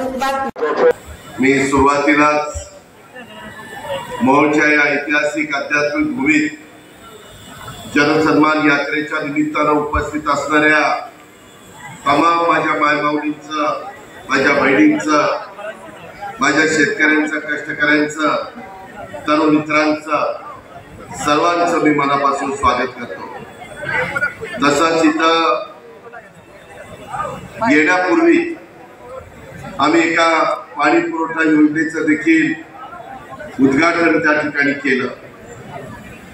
मी सुरुवातीलाच मोहोळच्या या ऐतिहासिक आध्यात्मिक भूमीत जनसन्मान यात्रेच्या निमित्तानं उपस्थित असणाऱ्या तमाम माझ्या मायमाऊलींचं, माझ्या बहिणींचं, माझ्या शेतकऱ्यांचं, कष्टकऱ्यांचं, तरुण मित्रांचं, सर्वांचं मी मनापासून स्वागत करतो। तसंच इथं येण्यापूर्वी आम्ही एका पाणी पुरवठा योजनेचं देखील उद्घाटन त्या ठिकाणी केलं।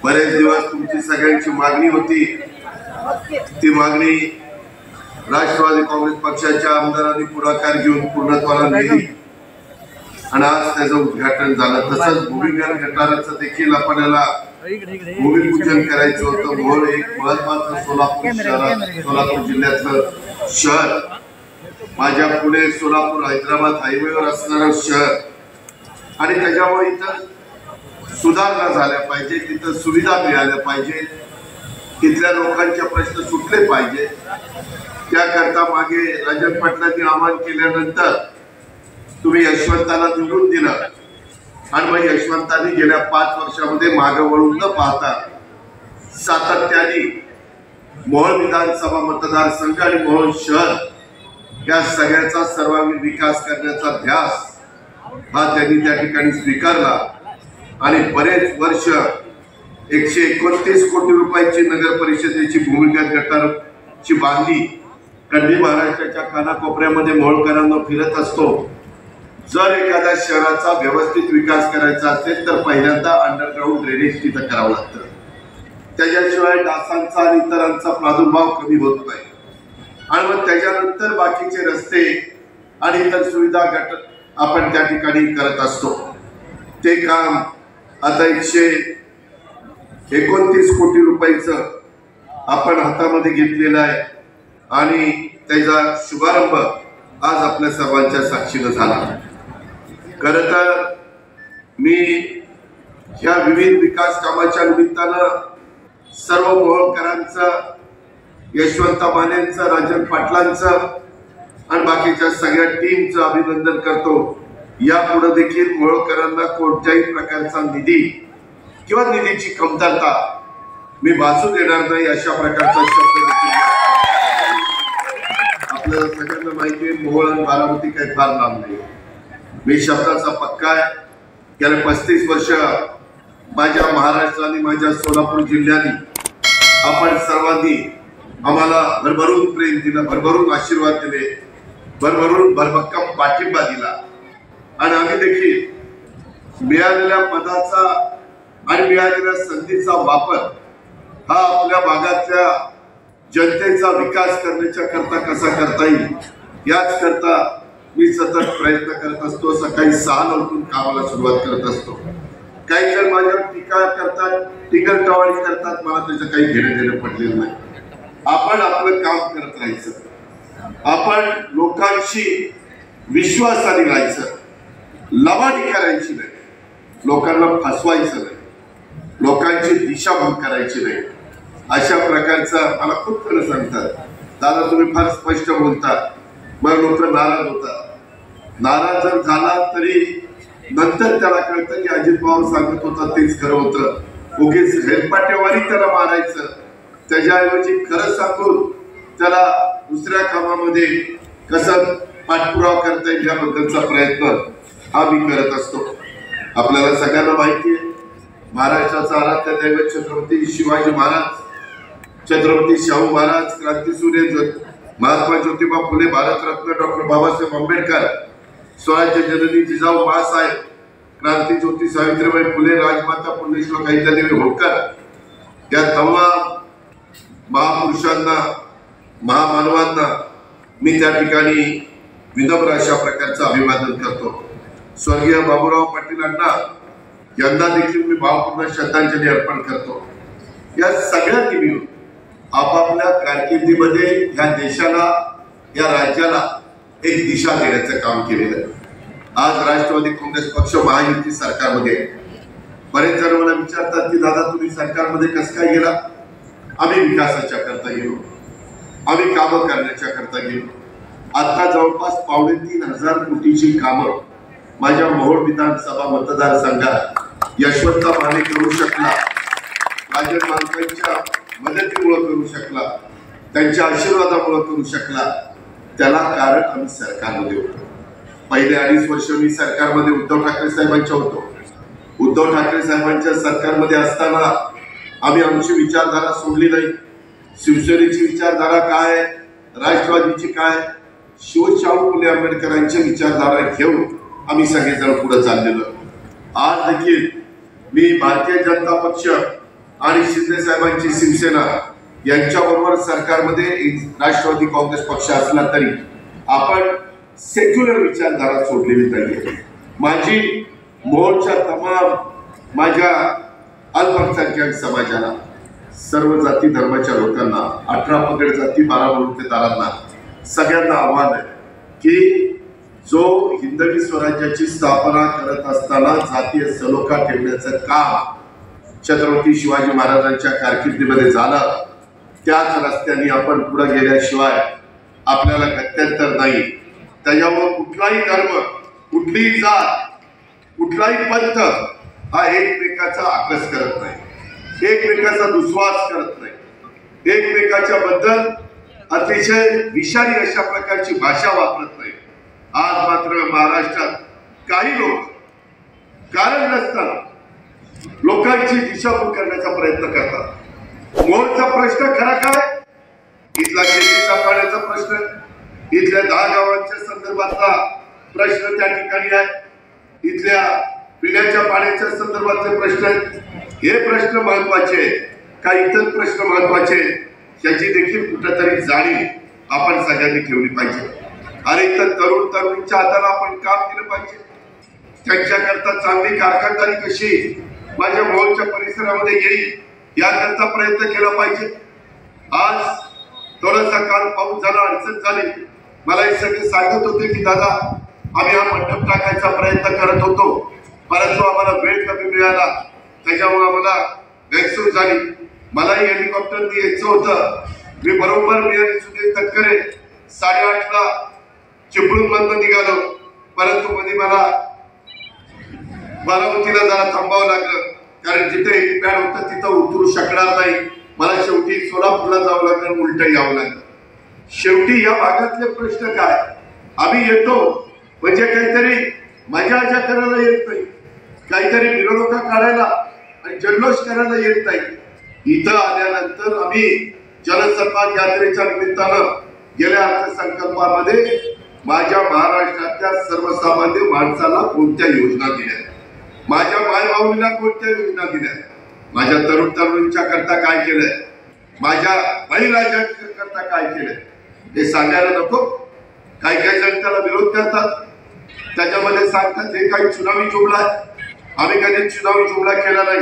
बरेच दिवस तुमची सगळ्यांची मागणी होती, ती मागणी राष्ट्रवादी काँग्रेस पक्षाच्या आमदारांनी पुढाकार घेऊन पूर्णत्वाला नेली आणि आज त्याचं उद्घाटन झालं। तसंच भूमिगत गटाराचं देखील आपल्याला भूमिपूजन करायचं होतं। मोहोळ एक महत्वाचं सोलापूर जिल्ह्यातलं शहर, माझ्या पुणे सोलापूर हैदराबाद हायवेवर असणारं शहर, आणि त्याच्यामुळे इथं सुधारणा झाल्या पाहिजे, तिथं सुविधा मिळाल्या पाहिजे, तिथल्या लोकांचे प्रश्न सुटले पाहिजे। त्याकरता मागे राजन पाटलांनी आवाहन केल्यानंतर तुम्ही यशवंताला निवडून दिलं आणि मग यशवंतांनी गेल्या 5 वर्षामध्ये मागे वळून न पाहता सातत्याने मोहोळ विधानसभा मतदारसंघ आणि मोहोळ शहर या सगळ्याचा सर्वांगीण विकास करण्याचा ध्यास हा त्यांनी त्या ठिकाणी स्वीकारला आणि बरेच वर्ष 129 कोटी रुपयाची नगर परिषदेची भूमिगत गटारची बांधली कंडी महाराष्ट्राच्या कानाकोपऱ्यामध्ये मोहोळकरांना फिरत असतो। जर एखाद्या शहराचा व्यवस्थित विकास करायचा असेल तर पहिल्यांदा अंडरग्राऊंड ड्रेनेज तिथं करावं लागतं, त्याच्याशिवाय डासांचा आणि इतरांचा प्रादुर्भाव कमी होत नाही आणि मग त्याच्यानंतर बाकीचे रस्ते आणि इतर सुविधा गट आपण त्या ठिकाणी करत असतो। ते काम आता 129 कोटी रुपयाचं आपण हातामध्ये घेतलेलं आहे आणि त्याचा शुभारंभ आज आपल्या सर्वांच्या साक्षीनं झाला। खरं तर मी ह्या विविध विकास कामाच्या निमित्तानं सर्व मोहोळकरांचं, यशवंत मानेंचं, राजन पाटलांचं आणि बाकीच्या सगळ्या टीमचं अभिनंदन करतो। यापुढे देखील मोहोळकरांना कोणत्याही प्रकारचा निधी किंवा निधीची कमतरता मी भासू देणार नाही, अशा प्रकारचा शब्द आपल्याला सगळ्यांना माहिती आहे। मोहोळ आणि बारामती काही फार लांब नाही, मी शब्दाचा पक्का आहे। गेल्या 35 वर्ष माझ्या महाराष्ट्र आणि माझ्या सोलापूर जिल्ह्याने आपण सर्वांनी आम्हाला भरभरून प्रेम दिलं, भरभरून आशीर्वाद दिले, भरभरून भरभक्कम पाठिंबा दिला आणि आम्ही देखील मिळालेल्या पदाचा आणि मिळालेल्या संधीचा वापर हा आपल्या भागातल्या जनतेचा विकास करण्याच्या करता कसा करता येईल याच करता मी सतत प्रयत्न करत असतो। सकाळी 6 ला उठून कामाला सुरुवात करत असतो। काही जण माझ्यावर टीका करतात, टिंगलटवाळी करतात, मला त्याचं काही घेणं देणं पडलेलं नाही। आपण आपलं काम करत राहायचं, आपण लोकांशी विश्वासाने राहायचं, लबाडी करायची नाही, लोकांना फसवायचं नाही, लोकांची दिशाभूल करायची नाही। अशा प्रकारचं मला खूप जण सांगतात, दादा तुम्ही फार स्पष्ट बोलता, मग लोक नाराज होतात। नाराज जर झाला तरी नंतर त्याला कळतं की अजित पवार सांगत होता तेच खरं होतं, उगीच हेलपाटेवारी त्याला मारायचं, त्याच्याऐवजी खरं सांगून त्याला दुसऱ्या कामामध्ये कसं पाठपुरावा करता येईल याबद्दलचा प्रयत्न हा मी करत असतो। आपल्याला सगळ्यांना माहिती आहे, महाराष्ट्राचा आराध्य दैवत छत्रपती शिवाजी महाराज, छत्रपती शाहू महाराज, क्रांतीसूर्य महात्मा ज्योतिबा फुले, भारतरत्न डॉक्टर बाबासाहेब आंबेडकर, स्वराज्य जननी जिजाऊ बाळासाहेब, क्रांती ज्योती सावित्रीबाई फुले, राजमाता पुण्यश्लोक अहिल्यादेवी होळकर या तमाम महापुरुषांना, महामानवांना मी त्या ठिकाणी विनम्र अशा प्रकारचं अभिवादन करतो। स्वर्गीय बाबूराव पाटीलांना यंदा देखील मी भावपूर्ण श्रद्धांजली अर्पण करतो। या सगळ्यांनी मिळून आपापल्या कारकिर्दीमध्ये या देशाला, या राज्याला एक दिशा देण्याचं काम केलेलं आहे। आज राष्ट्रवादी काँग्रेस पक्ष महायुती सरकारमध्ये, बरेच जण मला विचारतात की दादा तुम्ही सरकारमध्ये कसं काय गेला? आम्ही विकासाच्या करता गेलो, आम्ही कामं करण्याच्या करता गेलो, आता जवळपास 3,500 कोटीची कामं माझ्या मोहोळ विधानसभा मतदारसंघात यशवंत माने करू शकला, राजन मालकांच्या मदतीमुळे करू शकला, त्यांच्या आशीर्वादामुळे करू शकला. त्याला कारण आम्ही सरकारमध्ये होतो. पहिले 2.5 वर्ष मी सरकारमध्ये उद्धव ठाकरे साहेबांच्या होतो. उद्धव ठाकरे साहेबांच्या सरकारमध्ये असताना आम्ही आमची विचारधारा सोडली नाही. शिवसेनेची विचारधारा काय, राष्ट्रवादीची काय, शिवशाहू फुले आंबेडकरांची विचारधारा घेऊन आम्ही सगळेजण पुढे चाललेलो. आज देखील मी भारतीय जनता पक्ष आणि शिंदे साहेबांची शिवसेना यांच्याबरोबर सरकारमध्ये राष्ट्रवादी काँग्रेस पक्ष असला तरी आपण सेक्युलर विचारधारा सोडलेली नाहीये. माझी मोहोळच्या तमाम माझ्या अल्पसंख्याक समाजाला, सर्व जाती धर्माच्या लोकांना, 18 पगड जाती 12 बलुतेदारांना सगळ्यांना आव्हान आहे की जो हिंदवी स्वराज्याची स्थापना करत असताना जातीय सलोखा ठेवण्याचं काम छत्रपती शिवाजी महाराजांच्या कारकिर्दीमध्ये झालं, त्याच रस्त्याने आपण पुढे गेल्याशिवाय आपल्याला गत्यंतर नाही. त्याच्यावर कुठलाही धर्म, कुठलीही जात, कुठलाही पंथ हा एकमेकाचा आकस करत नाही, एकमेकाचा दुस्वास करत नाही, एकमेकाच्या बद्दल अतिशय विषारी अशा प्रकारची भाषा वापरत नाही. आज मात्र महाराष्ट्रात काही लोक कारण नसताना लोकांची दिशाभूल करण्याचा प्रयत्न करतात. मोहोळचा प्रश्न खरा काय, इथला शेतीचा पाण्याचा प्रश्न, इथल्या 10 गावांच्या संदर्भातला प्रश्न त्या ठिकाणी आहे, इथल्या पिण्याच्या पाण्याच्या संदर्भातले प्रश्न आहेत. हे प्रश्न महत्वाचे का इतर प्रश्न महत्वाचे, याची देखील कुठेतरी जाणीव आपण सगळ्यांनी ठेवली पाहिजे. आणि इतर तरुण तरुणींच्या हाताला आपण काम केलं पाहिजे. त्यांच्याकरता चांगली कारखानदारी कशी माझ्या मोहोळच्या परिसरामध्ये येईल याकरता प्रयत्न केला पाहिजे. आज थोडासा काल पाऊस झाला, अडचण झाली. मला हे सगळे सांगत होते की दादा आम्ही हा मंडप टाकायचा प्रयत्न करत होतो, परंतु आम्हाला वेळ कमी मिळाला, त्याच्यामुळे आम्हाला गैरसोय झाली. मलाही हेलिकॉप्टरने यायचं होतं. मी बरोबर मी आणि सुनील तटकरे 8:30ला चिपळूण मधून निघालो, परंतु मध्ये मला बारामतीला जरा थांबावं लागलं, कारण जिथे हेलिपॅड होतं तिथं उतरू शकणार नाही. मला शेवटी सोलापूरला जावं लागलं, उलटं यावं लागलं. शेवटी या भागातले प्रश्न काय, आम्ही येतो म्हणजे काहीतरी मजा करायला येत नाही, काहीतरी मिरवणुका काढायला आणि जल्लोष करायला येत नाही. इथं आल्यानंतर आम्ही जनसन्मान यात्रेच्या निमित्तानं गेल्या अर्थसंकल्पामध्ये माझ्या महाराष्ट्रातल्या सर्वसामान्य माणसाला कोणत्या योजना दिल्या, माझ्या मायभाऊंना कोणत्या योजना दिल्या, माझ्या तरुण तरुणींच्या करता काय केलंय, माझ्या बळीराजांच्या करता काय केलंय हे सांगायला नको. काही काही जण त्याला विरोध करतात, त्याच्यामध्ये सांगतात हे काही चुनावी जुमला आहे. आम्ही कधी चुनावी जुमला केला नाही.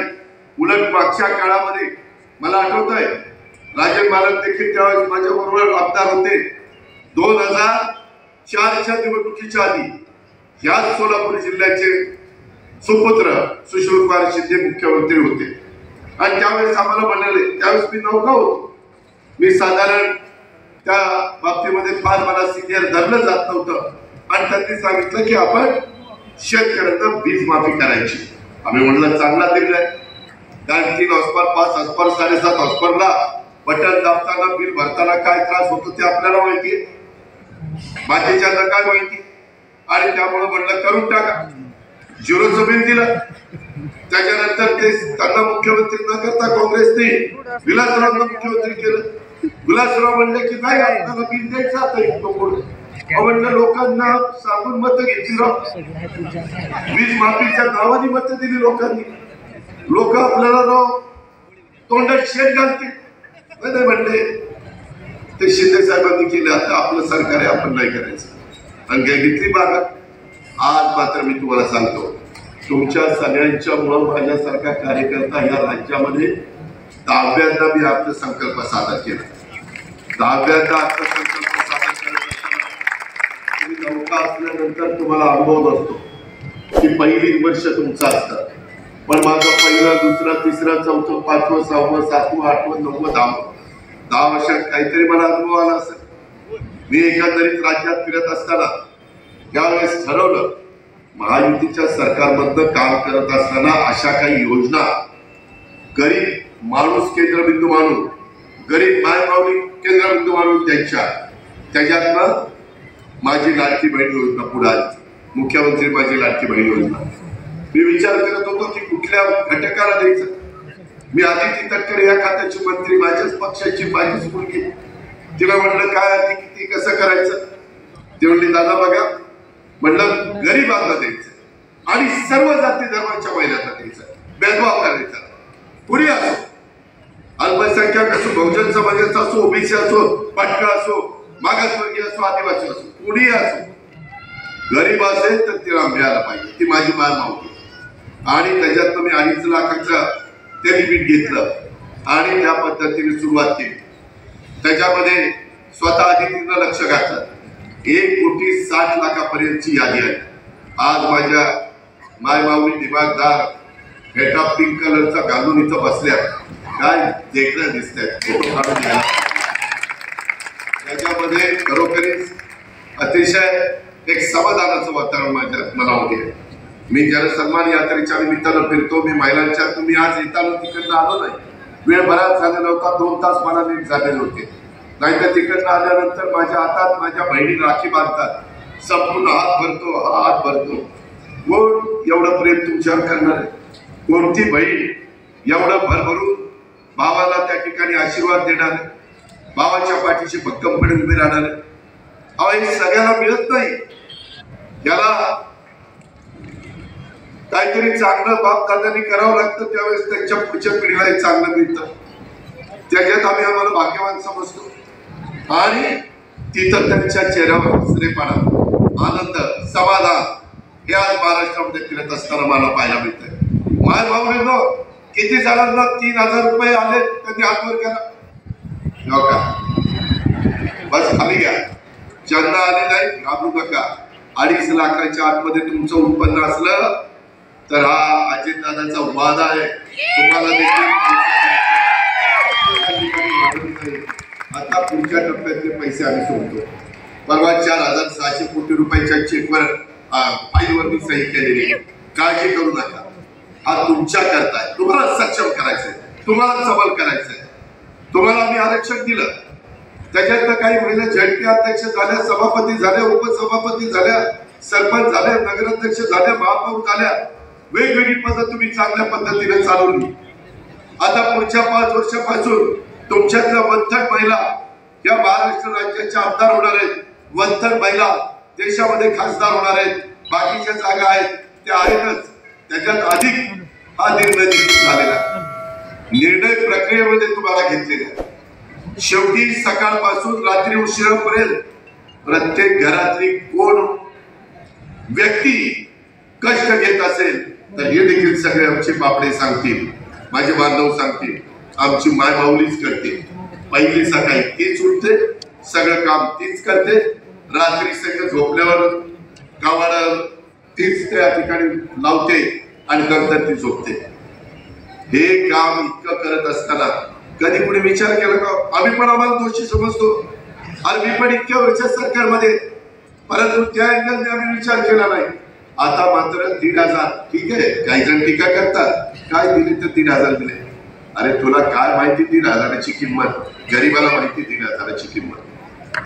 उलट मागच्या काळामध्ये मला आठवत आहे राजन मालक देखील त्यावेळेस माझ्या बरोबर आमदार होते. 2004च्या निवडणुकीच्या आधी या सोलापूर जिल्ह्याचे सुपुत्र सुशीलकुमार शिंदे मुख्यमंत्री होते आणि त्यावेळेस आम्हाला म्हणाले, त्यावेळेस मी नौका होतो, मी साधारण त्या बाबतीमध्ये फार मला सिनियर धरलं जात नव्हतं, आणि त्यांनी सांगितलं की आपण शेतकऱ्यांना वीज माफी करायची. आम्ही म्हणलं चांगला दिलाय, कारण 3 हॉर्सपावर 5 हॉर्सपावर 7.5 हॉर्सपावरला बटन दाबताना बिल भरताना काय त्रास होतो ते आपल्याला माहिती, बाकीच्यांना काय माहिती. आणि त्यामुळे म्हणलं करून टाका. 0चं बिल दिलं. त्याच्यानंतर ते त्यांना मुख्यमंत्री न करता काँग्रेसने विलासरावांना मुख्यमंत्री केलं. विलासराव म्हणले की नाही आपल्याला बिल द्यायचं आता इतकं पुढे. म्हणलं लोकांना सांगून मतं घेतली राव, वीज माफीच्या नावाने मतं दिली लोकांनी. लोक आपल्याला राव तोंडात शेत घालते. नाही म्हणले ते शिंदे साहेबांनी केले, आता आपलं सरकार आहे आपण नाही करायचं आणि काय घेतली बागा. आज मात्र मी तुम्हाला सांगतो, तुमच्या सगळ्यांच्या मुळे माझ्यासारखा कार्यकर्ता या राज्यामध्ये 10व्यांदा मी अर्थसंकल्प सादर केला. 10व्यांदा अर्थसंकल्प सादर करत असताना तुम्ही नौका असल्यानंतर तुम्हाला अनुभव असतो की पहिली वर्ष तुमचं असतं, पण माझं पहिलं, दुसरं, तिसरं, चौथं, 5वं, 6वं, 7वं, 8वं, 9वं, 10वं 10 वर्षात काहीतरी मला अनुभव आला असेल. मी एकंदरीत राज्यात फिरत असताना त्यावेळेस ठरवलं, महायुतीच्या सरकारमधनं काम करत असताना अशा काही योजना गरीब माणूस केंद्रबिंदू मानून, गरीब मायमाऊली केंद्रबिंदू मानून द्यायच्या. त्याच्यातनं माझी लाडकी बहीण योजना पुढे आली. मुख्यमंत्री माझी लाडकी बहीण योजना मी विचार करत होतो की कुठल्या घटकाला द्यायचं. मी आदिती तटकरे या खात्याची मंत्री, माझ्याच पक्षाची, माझीच मुलगी. तिला म्हणलं काय आधी किती कसं करायचं. ती म्हणली दादा बघा, म्हणलं गरीबांना द्यायचं आणि सर्व जाती धर्माच्या महिलांना द्यायचं, भेदभाव करायचा. कुणी असो, अल्पसंख्याक असो, बहुजन समाजाचा असो, ओबीसी असो, भटका असो, मागासवर्गीय असो, आदिवासी असो, कुणी असो, गरीब असेल तर तिला मिळायला पाहिजे. ती माझी मायमाऊली. आणि त्याच्यातनं मी 2.5 लाखाचं ते लिमिट घेतलं आणि त्या पद्धतीने सुरुवात केली. त्याच्यामध्ये स्वतः आदितीनं लक्ष घातलं. 1,60,00,000 यादी आहे. आज माझ्या मायमाऊली दिमागदार फेटा पिंक कलरचा घालून इथं बसल्या, काय देखणं दिसतंय. फोटो काढून घ्या. त्याच्यामध्ये खरोखरीच अतिशय एक समाधानाचं वातावरण माझ्या मनामध्ये आहे. मी जनसन्मान यात्रेच्या निमित्तानं फिरतो. मी महिलांच्या, तुम्ही आज येताना तिकडनं आलो नाही, वेळ बराच झालेला नव्हता, 2 तास मला लेट झालेले होते. नाहीतर तिकडनं आल्यानंतर माझ्या हातात माझ्या बहिणी राखी बांधतात, संपूर्ण हात भरतो, हात भरतो. कोण एवढं प्रेम तुमच्यावर करणार आहे? कोणती बहीण एवढं भरभरून भावाला त्या ठिकाणी आशीर्वाद देणार आहे, भावाच्या पाठीशी भक्कमपणे उभे राहणार आहे? हे सगळ्याला मिळत नाही. याला काहीतरी चांगलं बाप दादांनी करावं लागतं, त्यावेळेस त्यांच्या पुढच्या पिढीला हे चांगलं मिळतं. त्याच्यात आम्हाला भाग्यवान समजतो. आणि तिथं त्यांच्या चेहऱ्यावर हसरेपणा, आनंद, समाधान हे आज महाराष्ट्रामध्ये फिरत असताना मला पाहायला मिळतंय. माय भाऊ किती जणांना 3,000 रुपये आले त्यांनी हातवर करा का, बस खाली घ्या. ज्यांना आले नाही घाबरू नका. 2.5 लाखाच्या आतमध्ये तुमचं उत्पन्न असलं तर हा अजितदादाचा वादा आहे, तुम्हाला देखील. आता पुढच्या टप्प्यातले पैसे आम्ही सोडतो. परवा 4,600 कोटी रुपयाच्या चेकवर फाईलवर मी सही केलेली. काळजी करू नका, हा तुमच्या करता आहे. तुम्हाला सक्षम करायचंय, तुम्हाला सबल करायचंय. तुम्हाला आम्ही आरक्षण दिलं, त्याच्यात काही महिला झडपी अध्यक्ष झाल्या, सभापती झाल्या, उपसभापती झाल्या, सरपंच झाल्या, नगराध्यक्ष झाल्या, महापौर झाल्या. वेगवेगळी पद्धत तुम्ही चांगल्या पद्धतीने चालवली. आता पुढच्या 5 वर्षापासून तुमच्यातल्या वंथक महिला या महाराष्ट्र राज्याच्या आमदार होणार आहेत, वंथक महिला देशामध्ये खासदार होणार आहेत. बाकीच्या जागा आहेत त्या आहेतच, त्याच्यात अधिक हा निर्णय झालेला. निर्णय प्रक्रियेमध्ये तुम्हाला घेतलेला. शेवटी सकाळपासून रात्री उशिरापर्यंत प्रत्येक घरातली कोण व्यक्ती कष्ट घेत असेल तर हे देखील सगळे आमचे बापडे सांगतील, माझे बांधव सांगतील, आमची माय माऊलीच करते. पहिली सकाळी तीच उठते, सगळं काम तीच करते, रात्री सगळं झोपल्यावर कावड तीच त्या ठिकाणी लावते आणि नंतर ती झोपते. हे काम इतकं करत असताना कधी कुणी विचार केला का? आम्ही पण आम्हाला दोषी समजतो. अरे मी पण इतक्या वर्षात सरकारमध्ये, परंतु त्या अँगलने आम्ही विचार केला नाही. आता मात्र 1,500, ठीक आहे, काही जण टीका करतात, काय दिले तर 1,500 दिले. अरे तुला काय माहिती 1,500ची किंमत? गरीबाला माहिती 1,500ची किंमत.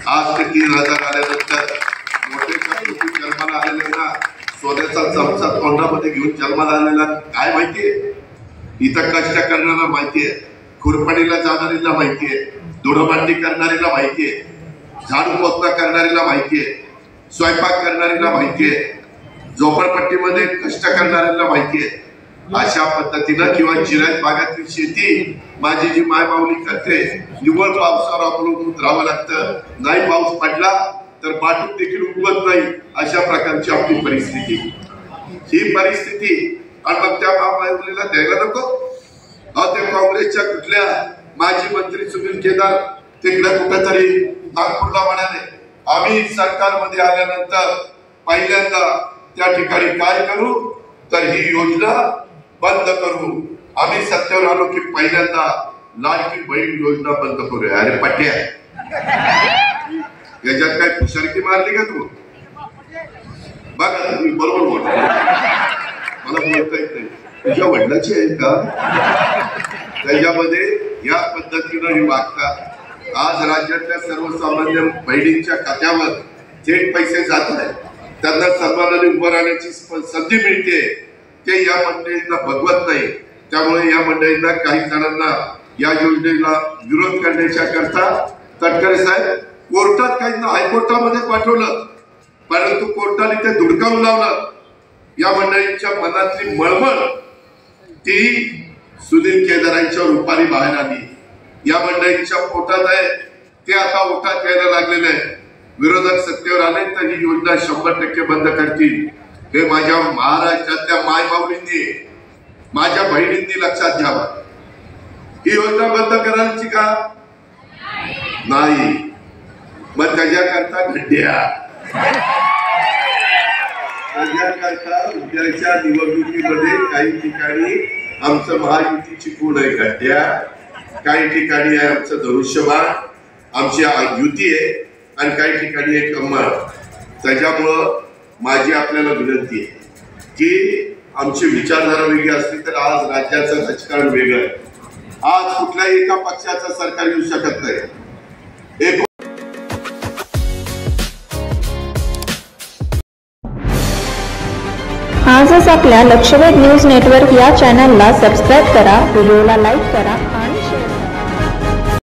आज ते 3,000 आल्यानंतर मोठे जन्माला आलेल्यांना सोन्याचा चमचा तोंडामध्ये घेऊन जन्माला आलेला काय माहितीये? इथं कष्ट करणारा माहितीये, खुरपणीला जाणारीला माहितीये, धुळमांडी करणारीला माहितीये, झाडू पोतना करणारीला माहितीये, स्वयंपाक करणारीला माहितीये, झोपडपट्टीमध्ये कष्ट करणाऱ्यांना माहितीये. अशा पद्धतीनं किंवा जिरायत भागातली शेती माझी जी माय माऊली करते, निव्वळ पावसावर अवलंबून राहावं लागतं. नाही पाऊस पडला तर बाटूक देखील उगवत नाही. अशा प्रकारची आपली परिस्थिती, ही परिस्थिती. आणि मग त्या माऊलीला द्यायला नको. ते काँग्रेसच्या कुठल्या माजी मंत्री सुनील केदार तिकडे कुठेतरी नागपूरला म्हणाले, आम्ही सरकारमध्ये आल्यानंतर पहिल्यांदा त्या ठिकाणी काय करू तर ही योजना बंद करू. आम्ही सत्तेवर आलो की पहिल्यांदा लाडकी बहीण योजना बंद करूया. अरे पट्ट्या, याच्यात काय खुशारकी मारली का तू? बघा तुम्ही बरोबर बोलता, मला बोलता येत नाही. तुझ्या वडिलाची आहे का? त्याच्यामध्ये या पद्धतीनं हे वागतात. आज राज्यातल्या सर्वसामान्य बहिणींच्या खात्यावर थेट पैसे जात आहेत, त्यांना सन्मानाने उभं राहण्याची संधी मिळते, ते या मंडळींना बघवत नाही. त्यामुळे या मंडळींना काही जणांना या योजनेला विरोध करण्याच्या करता तटकरे साहेब कोर्टात काहींना हायकोर्टामध्ये पाठवलं, परंतु कोर्टाने ते धुडकावून लावलं. या मंडळींच्या मनातली मळमळ ती सुनील केदारांच्या रूपाने बाहेर आली. या मंडळींच्या पोटात आहे ते आता ओठात यायला लागलेले आहे. विरोधक सत्तेवर आले तर ही योजना 100% बंद करतील. हे माझ्या महाराष्ट्रातल्या मायबाऊलींनी, माझ्या बहिणींनी लक्षात घ्यावं. ही योजना बंद करायची का नाही? मग त्याच्याकरता खड्ड्या, त्याच्याकरता उद्याच्या निवडणुकीमध्ये काही ठिकाणी आमचं महायुतीची कोण आहे खड्ड्या, काही ठिकाणी आहे आमचं धनुष्यबाण, आमची युती आहे, आणि काही ठिकाणी आहे कमळ. त्याच्यामुळं माझी आपल्याला विनंती आहे की आमची विचारधारा वेगळी असली तर आज राज्याचं राजकारण वेगळं आहे. आज कुठल्याही एका पक्षाचं सरकार येऊ शकत नाही. आजच आपल्या लक्षवेध न्यूज नेटवर्क या चॅनलला सबस्क्राईब करा, व्हिडिओला लाईक करा.